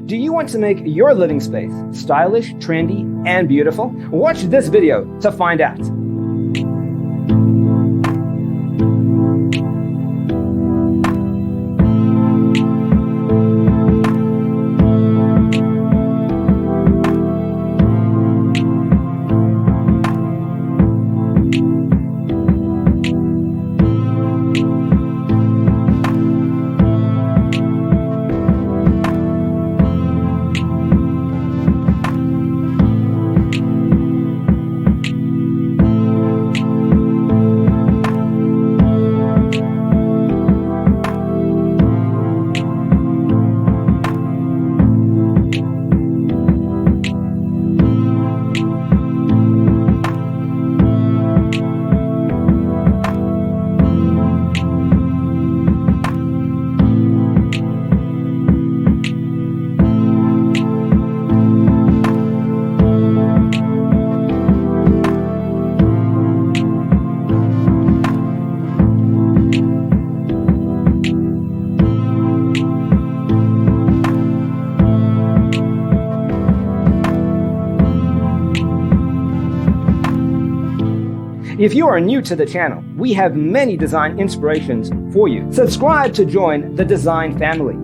Do you want to make your living space stylish, trendy, and beautiful? Watch this video to find out. If you are new to the channel, we have many design inspirations for you. Subscribe to join the design family.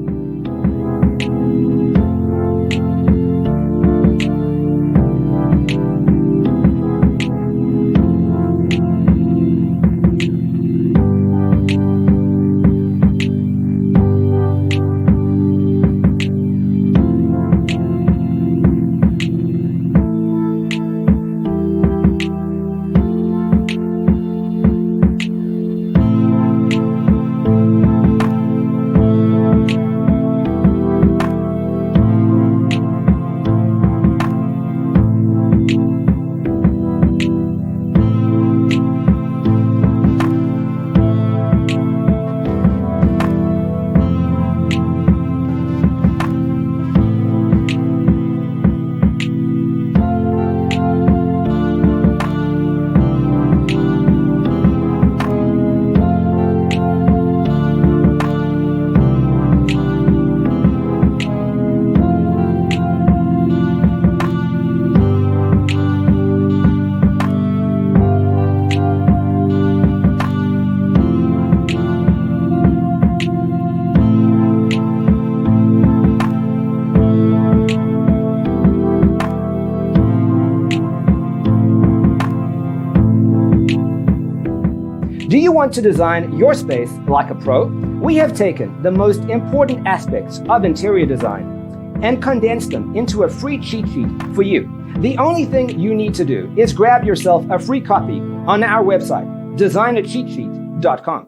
Do you want to design your space like a pro? We have taken the most important aspects of interior design and condensed them into a free cheat sheet for you. The only thing you need to do is grab yourself a free copy on our website, designercheatsheet.com.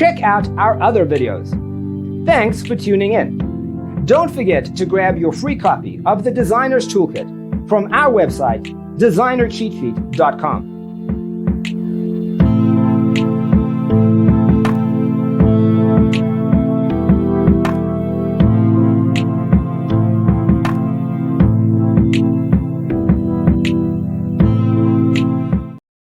Check out our other videos. Thanks for tuning in. Don't forget to grab your free copy of the Designer's Toolkit from our website, designercheatsheet.com.